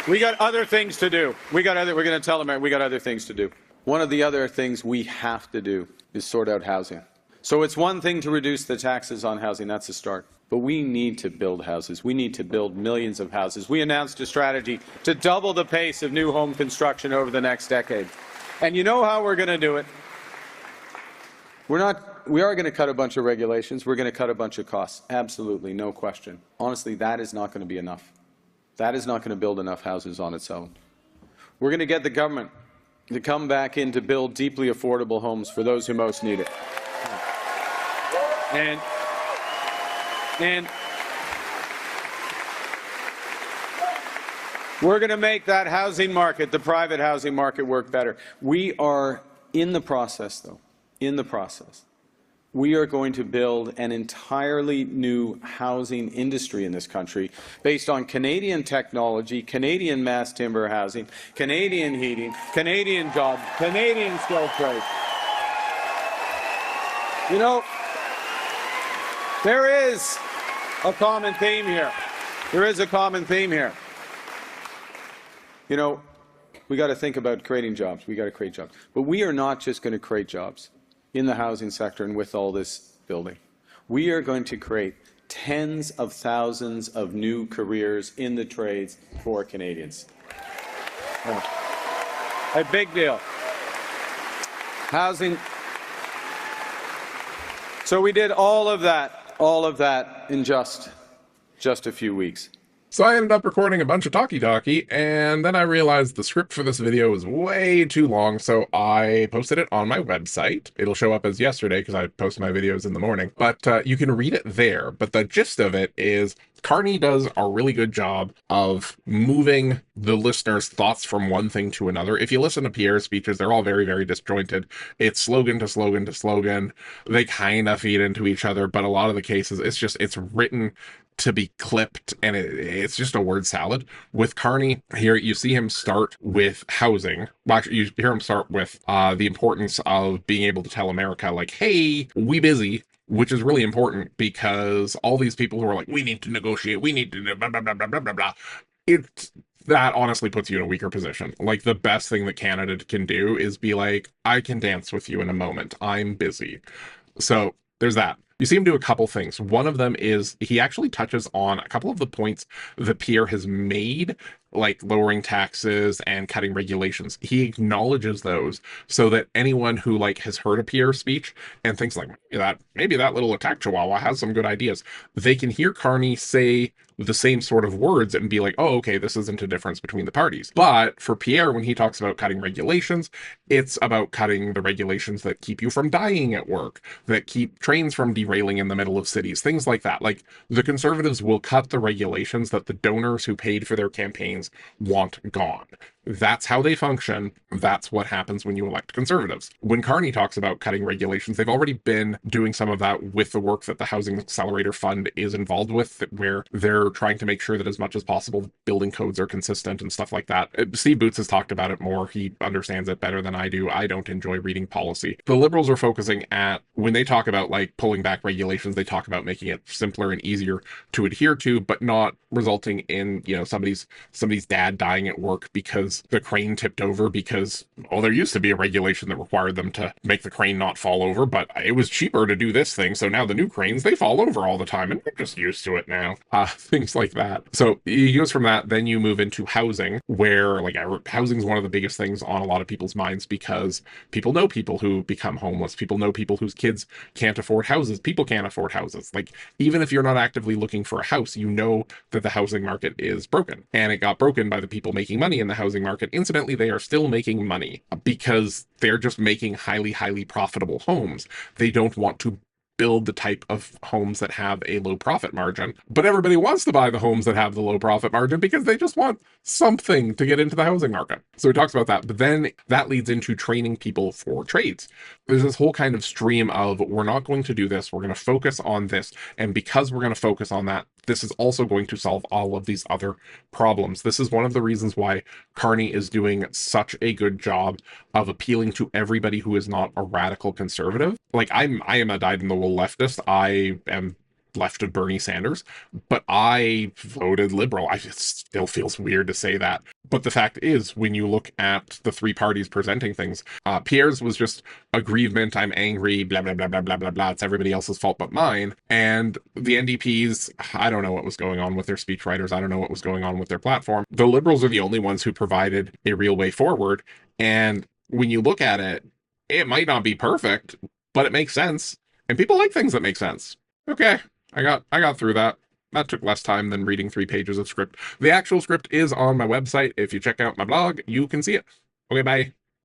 We got other things to do. We're going to tell them we got other things to do. One of the other things we have to do is sort out housing. So it's one thing to reduce the taxes on housing. That's a start. But we need to build houses. We need to build millions of houses. We announced a strategy to double the pace of new home construction over the next decade. And you know how we're going to do it? We are going to cut a bunch of regulations. We're going to cut a bunch of costs. Absolutely, no question. Honestly, that is not going to be enough. That is not going to build enough houses on its own. We're going to get the government to come back in to build deeply affordable homes for those who most need it. And we're going to make that housing market, the private housing market, work better. We are in the process, though. We are going to build an entirely new housing industry in this country based on Canadian technology, Canadian mass timber housing, Canadian heating, Canadian jobs, Canadian skilled trades. You know, there is a common theme here. You know, we got to think about creating jobs. We got to create jobs. But we are not just going to create jobs in the housing sector and with all this building. We are going to create tens of thousands of new careers in the trades for Canadians. A big deal. Housing. So we did all of that in just a few weeks. So I ended up recording a bunch of talkie-talkie, and then I realized the script for this video was way too long, so I posted it on my website. It'll show up as yesterday because I post my videos in the morning, but you can read it there. But the gist of it is Carney does a really good job of moving the listener's thoughts from one thing to another. If you listen to Pierre's speeches, they're all very, very disjointed. It's slogan to slogan to slogan. They kind of feed into each other, but a lot of the cases, it's written to be clipped, and it's just a word salad. With Carney here, you see him start with housing. Well, actually, you hear him start with the importance of being able to tell America, like, hey, we busy, which is really important because all these people who are like, we need to negotiate, we need to blah, blah, blah, blah, blah, blah, blah. That honestly puts you in a weaker position. Like, the best thing that Canada can do is be like, I can dance with you in a moment. I'm busy. So there's that. You see him do a couple things. One of them is he actually touches on a couple of the points that Pierre has made, like lowering taxes and cutting regulations. He acknowledges those so that anyone who has heard a Pierre speech and thinks like maybe that little attack chihuahua has some good ideas, they can hear Carney say the same sort of words and be like, oh, okay, this isn't a difference between the parties. But for Pierre, when he talks about cutting regulations, it's about cutting the regulations that keep you from dying at work, that keep trains from derailing in the middle of cities, things like that. Like, the Conservatives will cut the regulations that the donors who paid for their campaigns want gone. That's how they function. That's what happens when you elect Conservatives. When Carney talks about cutting regulations, they've already been doing some of that with the work that the Housing Accelerator Fund is involved with, where they're trying to make sure that as much as possible, building codes are consistent and stuff like that. Steve Boots has talked about it more. He understands it better than I do. I don't enjoy reading policy. The Liberals are focusing at, when they talk about pulling back regulations, they talk about making it simpler and easier to adhere to, but not resulting in, somebody's dad dying at work because the crane tipped over because, there used to be a regulation that required them to make the crane not fall over, but it was cheaper to do this thing, so now the new cranes, they fall over all the time, and we're just used to it now. Things like that. So he goes from that, then you move into housing, where housing is one of the biggest things on a lot of people's minds because people know people who become homeless, people know people whose kids can't afford houses, people can't afford houses. Even if you're not actively looking for a house, you know that the housing market is broken, and it got broken by the people making money in the housing market. Incidentally, they are still making money because they're just making highly, highly profitable homes. They don't want to build the type of homes that have a low profit margin, but everybody wants to buy the homes that have the low profit margin because they just want something to get into the housing market. So he talks about that, but then that leads into training people for trades. There's this whole kind of stream of, we're not going to do this, we're going to focus on this, and because we're going to focus on that, this is also going to solve all of these other problems. This is one of the reasons why Carney is doing such a good job of appealing to everybody who is not a radical conservative. I am a dyed-in-the-wool leftist. I am left of Bernie Sanders, but I voted Liberal. It still feels weird to say that. But the fact is, when you look at the three parties presenting things, Pierre's was just aggrievement, I'm angry, blah, blah, blah, blah, blah, blah, blah. It's everybody else's fault but mine. And the NDP's, I don't know what was going on with their speechwriters. I don't know what was going on with their platform. The Liberals are the only ones who provided a real way forward. And when you look at it, it might not be perfect, but it makes sense. And people like things that make sense. Okay, I got through that. That took less time than reading 3 pages of script. The actual script is on my website. If you check out my blog, you can see it. Okay, bye.